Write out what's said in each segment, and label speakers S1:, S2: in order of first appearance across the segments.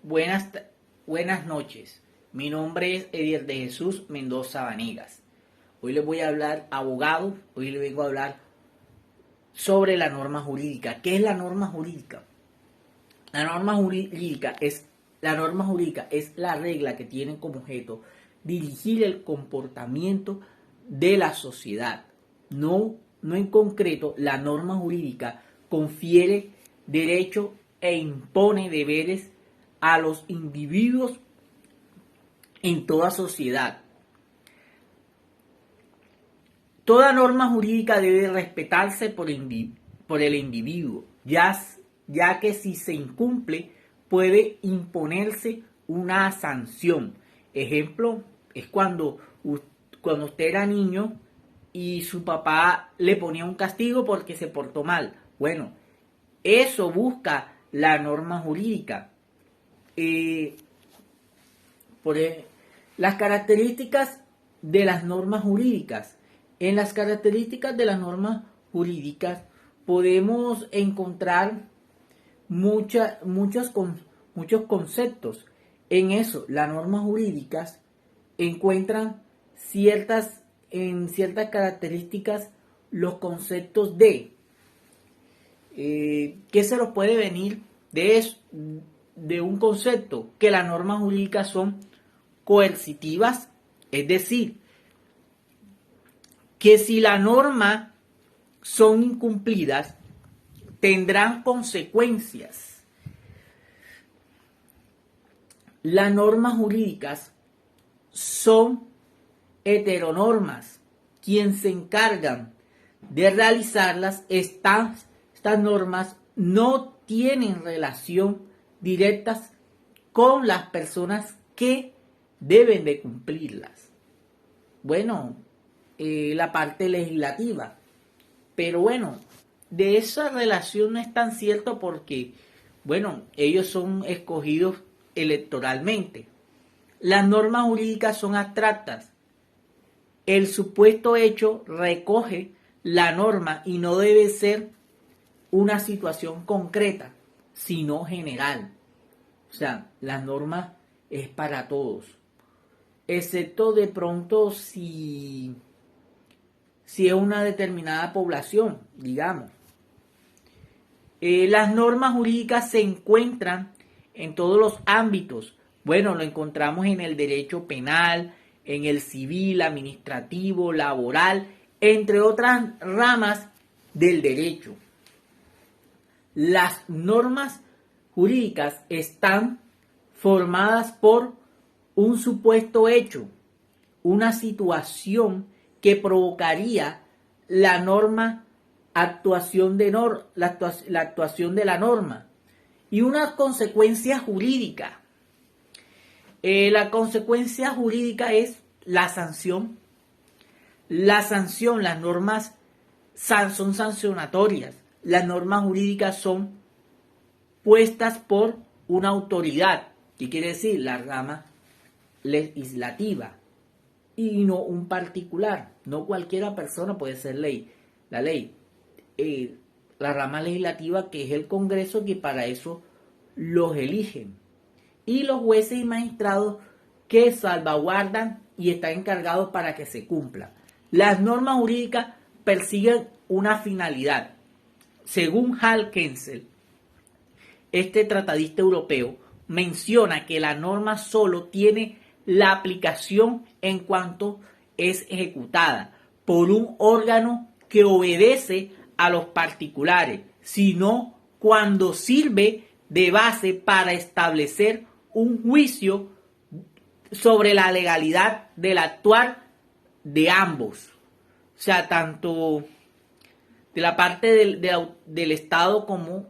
S1: Buenas, buenas noches. Mi nombre es Edier de Jesús Mendoza Vanegas. Hoy les voy a hablar, abogado, hoy les vengo a hablar sobre la norma jurídica. ¿Qué es la norma jurídica? La norma jurídica es la regla que tiene como objeto dirigir el comportamiento de la sociedad. No en concreto, la norma jurídica confiere derecho e impone deberes a los individuos en toda sociedad. Toda norma jurídica debe respetarse por el individuo, ya que si se incumple puede imponerse una sanción. Ejemplo, es cuando usted era niño y su papá le ponía un castigo porque se portó mal. Bueno, eso busca la norma jurídica. Las características de las normas jurídicas. En las características de las normas jurídicas podemos encontrar muchos conceptos. En eso, las normas jurídicas encuentran en ciertas características los conceptos de ¿qué se nos puede venir de eso? De un concepto, que las normas jurídicas son coercitivas, es decir, que si las normas son incumplidas, tendrán consecuencias. Las normas jurídicas son heteronormas. Quien se encargan de realizarlas, estas normas no tienen relación directas con las personas que deben de cumplirlas. Bueno, la parte legislativa. Pero bueno, de esa relación no es tan cierto porque, bueno, ellos son escogidos electoralmente. Las normas jurídicas son abstractas. El supuesto hecho recoge la norma y no debe ser una situación concreta, sino general. O sea, las normas es para todos, excepto de pronto si es una determinada población, digamos. Las normas jurídicas se encuentran en todos los ámbitos. Bueno, lo encontramos en el derecho penal, en el civil, administrativo, laboral, entre otras ramas del derecho. Las normas jurídicas están formadas por un supuesto hecho, una situación que provocaría la norma, la actuación de la norma y una consecuencia jurídica. La consecuencia jurídica es la sanción. Las normas son sancionatorias. Las normas jurídicas son puestas por una autoridad, ¿qué quiere decir? La rama legislativa, y no un particular. No cualquiera persona puede ser la ley. La rama legislativa, que es el Congreso, que para eso los eligen. Y los jueces y magistrados que salvaguardan y están encargados para que se cumpla. Las normas jurídicas persiguen una finalidad. Según Hal Kensel, este tratadista europeo, menciona que la norma solo tiene la aplicación en cuanto es ejecutada por un órgano que obedece a los particulares, sino cuando sirve de base para establecer un juicio sobre la legalidad del actuar de ambos. O sea, tanto de la parte del Estado como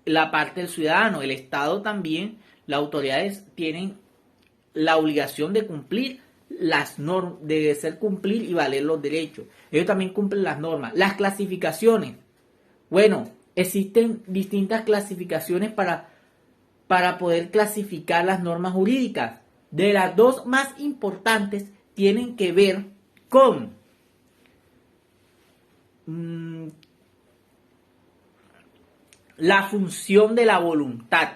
S1: la parte del ciudadano. El Estado también, las autoridades tienen la obligación de cumplir las normas, de hacer cumplir y valer los derechos. Ellos también cumplen las normas. Las clasificaciones. Bueno, existen distintas clasificaciones para poder clasificar las normas jurídicas. De las dos más importantes tienen que ver con la función de la voluntad.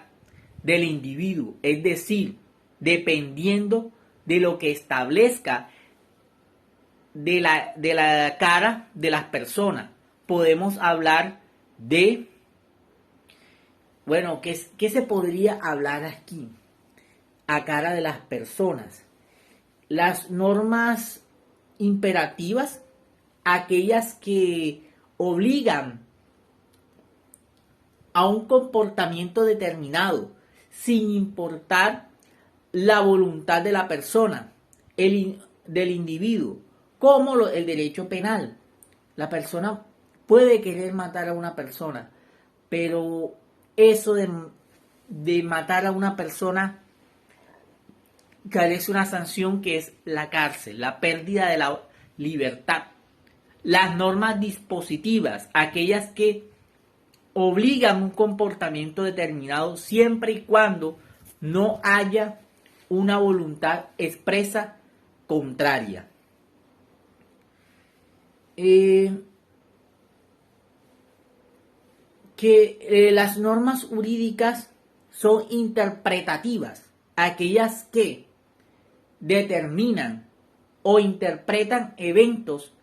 S1: del individuo, es decir, dependiendo de lo que establezca de la cara de las personas. Podemos hablar de, bueno, ¿qué se podría hablar aquí? A cara de las personas. Las normas imperativas, aquellas que obligan a un comportamiento determinado, sin importar la voluntad de la persona, del individuo, como el derecho penal. La persona puede querer matar a una persona, pero eso de matar a una persona carece una sanción que es la cárcel, la pérdida de la libertad. Las normas dispositivas, aquellas que obligan un comportamiento determinado siempre y cuando no haya una voluntad expresa contraria. Las normas jurídicas son interpretativas, aquellas que determinan o interpretan eventos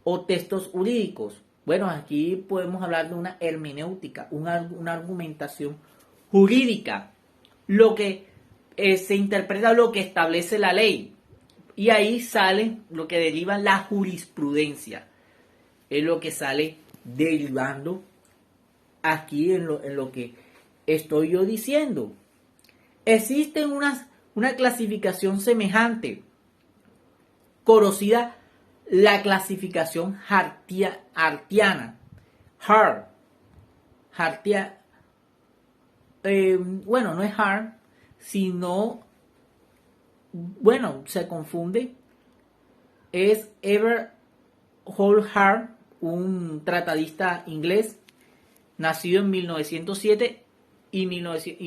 S1: o textos jurídicos. Bueno, aquí podemos hablar de una hermenéutica, una argumentación jurídica, lo que se interpreta lo que establece la ley, y ahí sale lo que deriva la jurisprudencia, es lo que sale derivando aquí en lo que estoy yo diciendo. Existe una clasificación semejante, conocida la clasificación hartiana. Bueno, no es Hart, sino, bueno, se confunde. Es Everett Hart, un tratadista inglés, nacido en 1907 y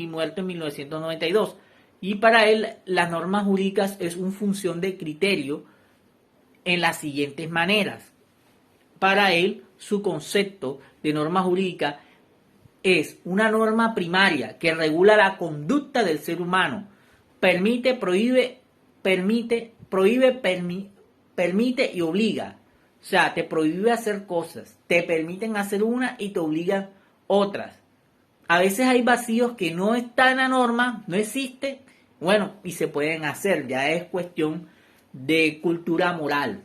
S1: muerto en 1992. Y para él, las normas jurídicas es una función de criterio en las siguientes maneras. Para él, su concepto de norma jurídica es una norma primaria que regula la conducta del ser humano, permite y obliga. O sea, te prohíbe hacer cosas, te permiten hacer una y te obligan otras. A veces hay vacíos que no están en la norma, no existe, bueno, y se pueden hacer, ya es cuestión de cultura moral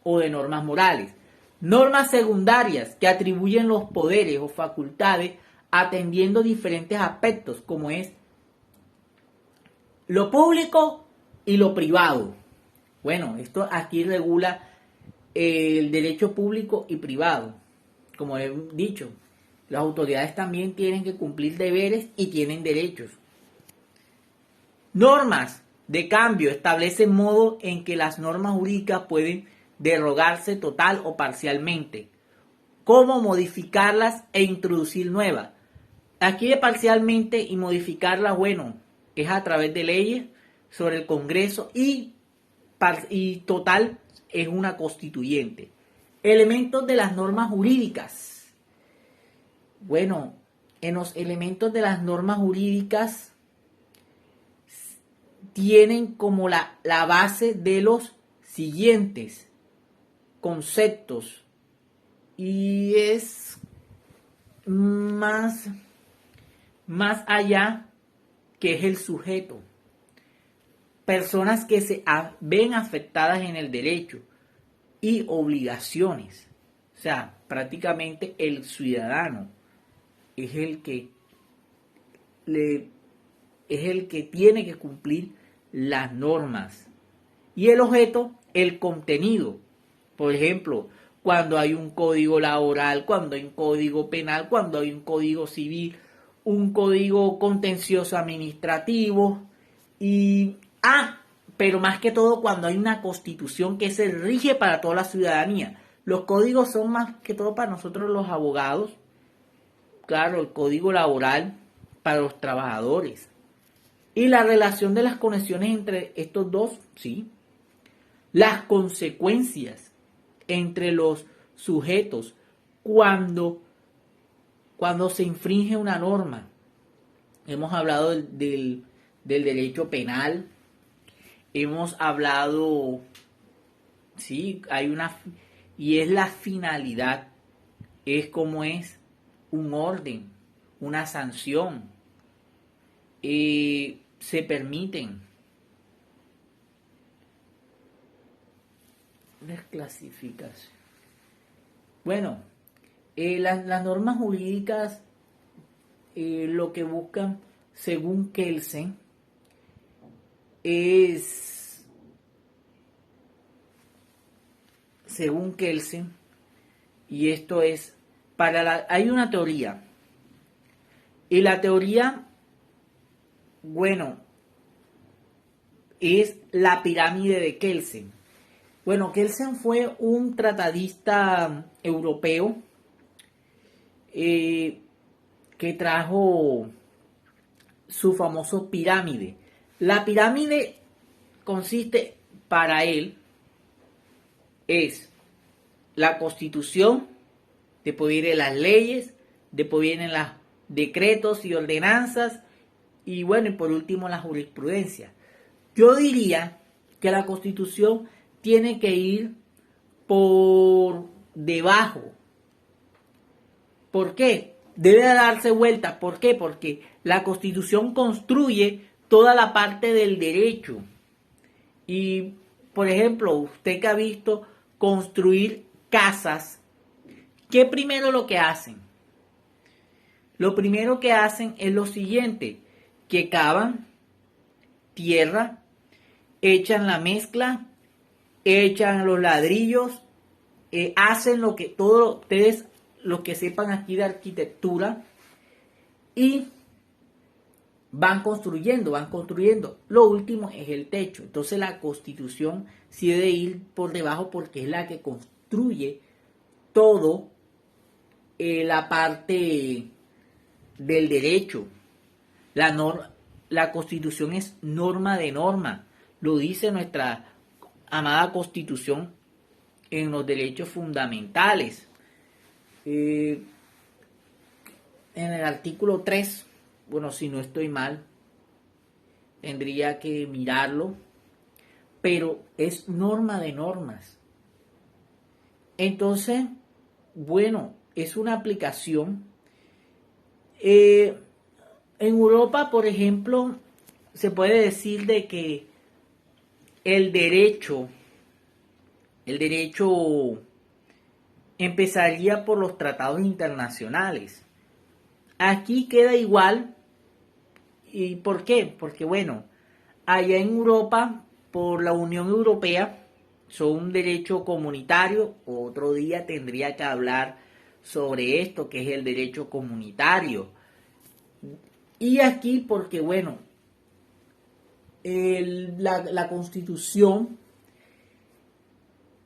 S1: o de normas morales. Normas secundarias que atribuyen los poderes o facultades atendiendo diferentes aspectos, como es lo público y lo privado. Bueno, esto aquí regula el derecho público y privado. Como he dicho, las autoridades también tienen que cumplir deberes y tienen derechos. Normas de cambio establecen modo en que las normas jurídicas pueden derogarse total o parcialmente. Cómo modificarlas e introducir nuevas. Aquí de parcialmente y modificarlas, bueno, es a través de leyes sobre el Congreso y total es una constituyente. Elementos de las normas jurídicas. Bueno, en los elementos de las normas jurídicas tienen como la base de los siguientes conceptos, y es más allá, que es el sujeto. Personas que se ven afectadas en el derecho y obligaciones. O sea, prácticamente el ciudadano es el que tiene que cumplir las normas. Y el objeto, el contenido. Por ejemplo, cuando hay un código laboral, cuando hay un código penal, cuando hay un código civil, un código contencioso administrativo pero más que todo cuando hay una constitución que se rige para toda la ciudadanía. Los códigos son más que todo para nosotros los abogados. Claro, el código laboral para los trabajadores. Y la relación de las conexiones entre estos dos, sí. Las consecuencias entre los sujetos cuando se infringe una norma. hemos hablado del derecho penal, hemos hablado, sí, hay una, y es la finalidad, es como es un orden, una sanción, se permiten desclasificación. Bueno, las normas jurídicas lo que buscan, según Kelsen, es, según Kelsen, y esto es, hay una teoría, y la teoría, bueno, es la pirámide de Kelsen. Bueno, Kelsen fue un tratadista europeo que trajo su famoso pirámide. La pirámide consiste, para él, es la constitución, después vienen las leyes, después vienen los decretos y ordenanzas, y bueno, y por último la jurisprudencia. Yo diría que la constitución tiene que ir por debajo. ¿Por qué? Debe darse vuelta. ¿Por qué? Porque la Constitución construye toda la parte del derecho. Y, por ejemplo, usted que ha visto construir casas, ¿qué primero lo que hacen? Lo primero que hacen es lo siguiente, que cavan tierra, echan la mezcla, echan los ladrillos, hacen lo que todos ustedes, los que sepan aquí de arquitectura, y van construyendo, van construyendo. Lo último es el techo. Entonces la Constitución sí debe ir por debajo porque es la que construye todo la parte del derecho. La Constitución es norma de norma. Lo dice nuestra amada Constitución en los derechos fundamentales. En el artículo 3, bueno, si no estoy mal, tendría que mirarlo, pero es norma de normas. Entonces, bueno, es una aplicación. En Europa, por ejemplo, se puede decir de que el derecho empezaría por los tratados internacionales. Aquí queda igual. ¿Y por qué? Porque bueno, allá en Europa, por la Unión Europea, son un derecho comunitario. Otro día tendría que hablar sobre esto, que es el derecho comunitario. Y aquí porque bueno, la Constitución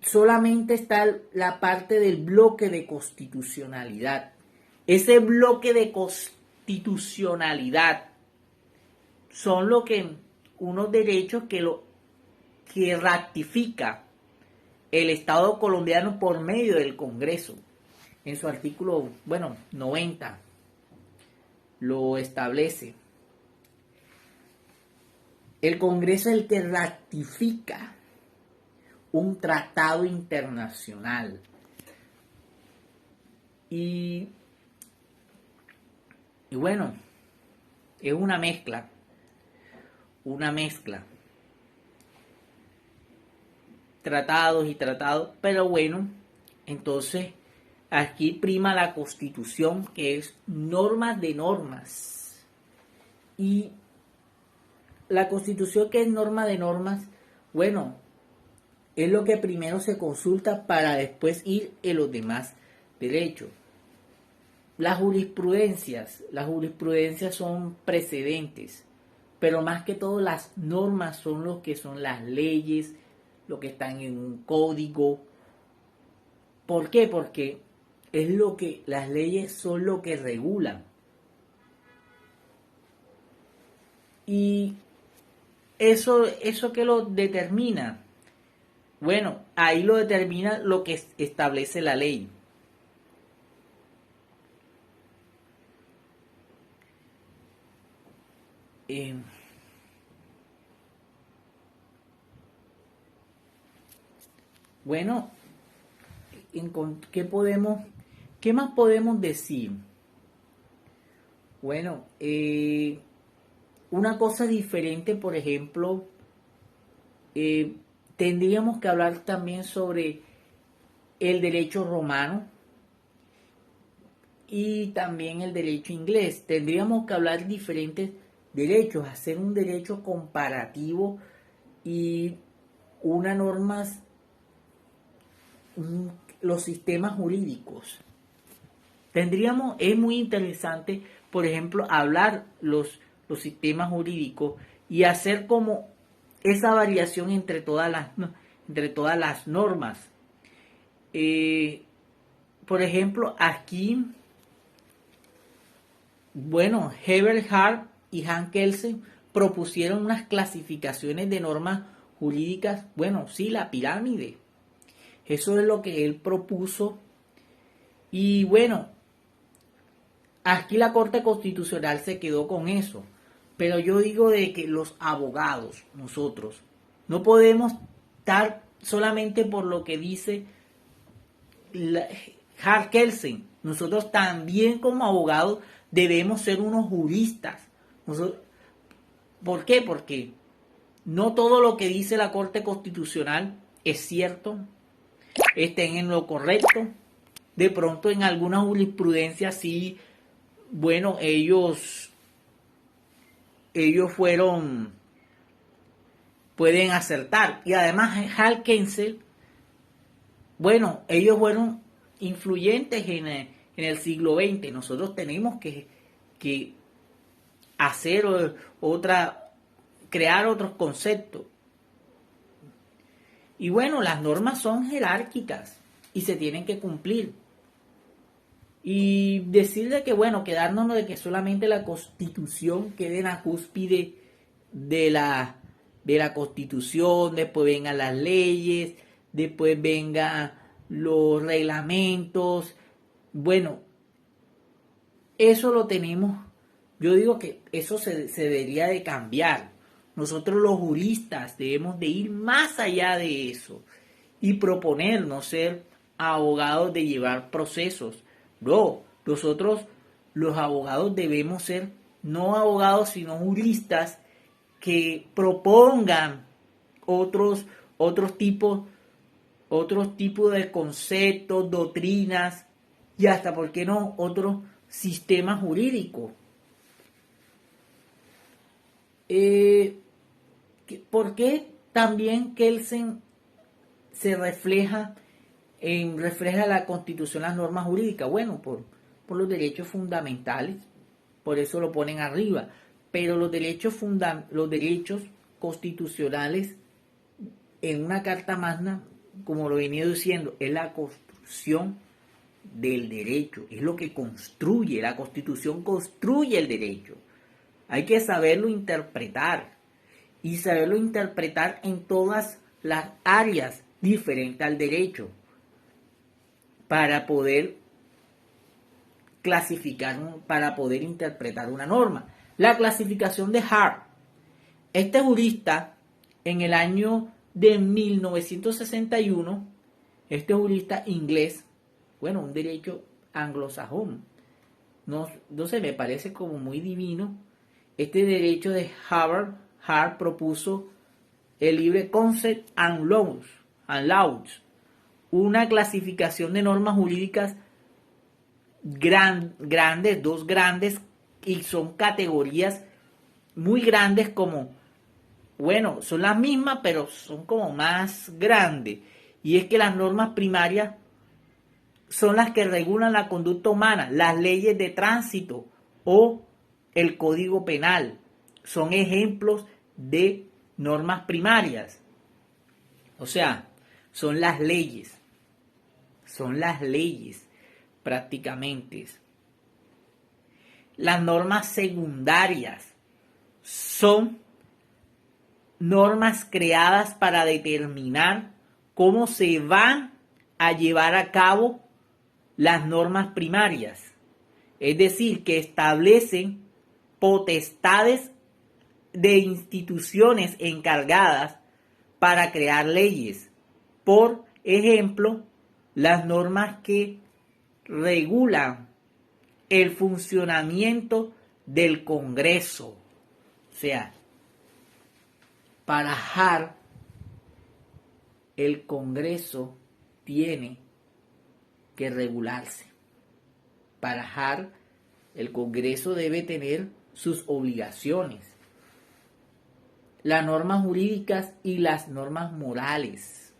S1: solamente está la parte del bloque de constitucionalidad. Ese bloque de constitucionalidad son unos derechos que ratifica el Estado colombiano por medio del Congreso. En su artículo, 90, lo establece. El Congreso es el que ratifica un tratado internacional. Y bueno, es una mezcla. Tratados y tratados, pero bueno, entonces aquí prima la Constitución, que es normas de normas. Y la Constitución, que es norma de normas, bueno, es lo que primero se consulta para después ir en los demás derechos. Las jurisprudencias son precedentes, pero más que todo las normas son lo que son las leyes, lo que están en un código. ¿Por qué? Porque las leyes son lo que regulan. Y eso que lo determina, bueno, ahí lo determina lo que establece la ley. Eh, bueno, ¿qué más podemos decir? Bueno, una cosa diferente, por ejemplo, eh, tendríamos que hablar también sobre el derecho romano y también el derecho inglés. Tendríamos que hablar diferentes derechos, hacer un derecho comparativo y una normas, los sistemas jurídicos. Es muy interesante, por ejemplo, hablar los sistemas jurídicos y hacer como esa variación entre todas las normas. Por ejemplo, aquí, bueno, Eberhard y Hans Kelsen propusieron unas clasificaciones de normas jurídicas, bueno, sí, la pirámide. Eso es lo que él propuso. Y bueno, aquí la Corte Constitucional se quedó con eso. Pero yo digo de que los abogados, nosotros, no podemos estar solamente por lo que dice Hans Kelsen. Nosotros también como abogados debemos ser unos juristas. ¿Por qué? Porque no todo lo que dice la Corte Constitucional es cierto, estén en lo correcto. De pronto en alguna jurisprudencia sí, bueno, ellos pueden acertar. Y además Kelsen, bueno, ellos fueron influyentes en el siglo XX. Nosotros tenemos que hacer crear otros conceptos. Y bueno, las normas son jerárquicas y se tienen que cumplir. Y decirle que, bueno, quedárnoslo de que solamente la Constitución quede en la cúspide de la Constitución, después vengan las leyes, después vengan los reglamentos. Bueno, eso lo tenemos. Yo digo que eso se debería de cambiar. Nosotros los juristas debemos de ir más allá de eso y proponernos ser abogados de llevar procesos. No, nosotros los abogados debemos ser no abogados sino juristas que propongan otros tipos de conceptos, doctrinas y hasta, ¿por qué no?, otros sistemas jurídicos. ¿Por qué también Kelsen se refleja la Constitución, las normas jurídicas? Bueno, por los derechos fundamentales, por eso lo ponen arriba. Pero los derechos constitucionales en una Carta Magna, como lo he venido diciendo, es la construcción del derecho, es lo que construye, la Constitución construye el derecho. Hay que saberlo interpretar y saberlo interpretar en todas las áreas diferentes al derecho para poder para poder interpretar una norma. La clasificación de Hart. Este jurista, en el año de 1961, este jurista inglés, bueno, un derecho anglosajón, no sé, me parece como muy divino. Este derecho de Hart propuso el libre concept and laws, una clasificación de normas jurídicas grandes, dos grandes, y son categorías muy grandes, como, bueno, son las mismas, pero son como más grandes. Y es que las normas primarias son las que regulan la conducta humana, las leyes de tránsito o el Código Penal. Son ejemplos de normas primarias. O sea, son las leyes prácticamente. Las normas secundarias son normas creadas para determinar cómo se van a llevar a cabo las normas primarias. Es decir, que establecen potestades de instituciones encargadas para crear leyes. Por ejemplo, las normas que regulan el funcionamiento del Congreso. O sea, para JAR, el Congreso tiene que regularse. Para JAR, el Congreso debe tener sus obligaciones. Las normas jurídicas y las normas morales.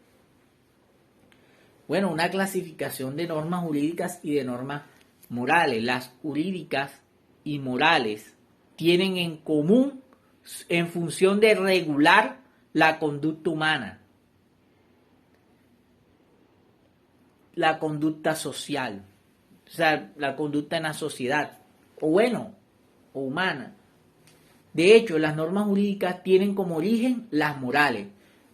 S1: Bueno, una clasificación de normas jurídicas y de normas morales. Las jurídicas y morales tienen en común en función de regular la conducta humana, la conducta social, o sea, la conducta en la sociedad, o humana. De hecho, las normas jurídicas tienen como origen las morales.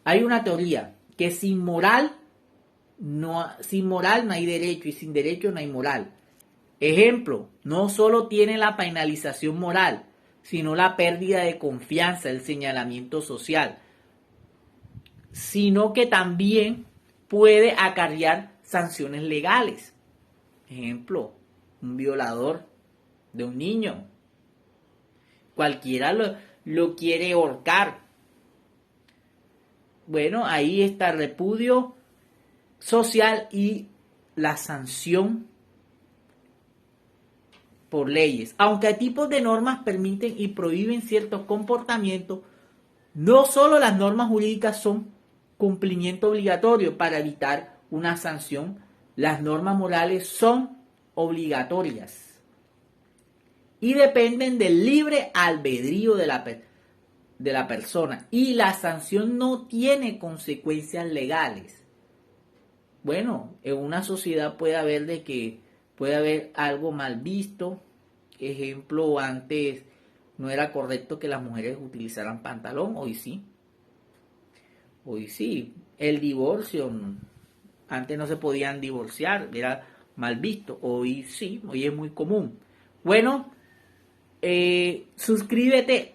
S1: Hay una teoría que sin moral no hay derecho y sin derecho no hay moral. Ejemplo, no solo tiene la penalización moral, sino la pérdida de confianza, el señalamiento social, sino que también puede acarrear sanciones legales. Ejemplo, un violador de un niño. Cualquiera lo quiere ahorcar. Bueno, ahí está el repudio social y la sanción por leyes. Aunque tipos de normas permiten y prohíben ciertos comportamientos, no solo las normas jurídicas son cumplimiento obligatorio para evitar una sanción, las normas morales son obligatorias y dependen del libre albedrío de la persona, y la sanción no tiene consecuencias legales. Bueno, en una sociedad puede haber algo mal visto. Ejemplo, antes no era correcto que las mujeres utilizaran pantalón, hoy sí. Hoy sí. El divorcio, antes no se podían divorciar, era mal visto. Hoy sí, hoy es muy común. Bueno, suscríbete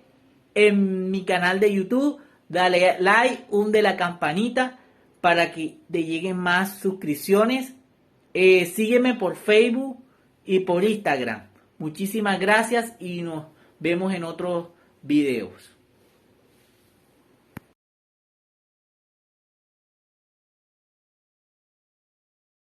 S1: en mi canal de YouTube, dale like, hunde la campanita para que te lleguen más suscripciones. Sígueme por Facebook y por Instagram. Muchísimas gracias y nos vemos en otros videos.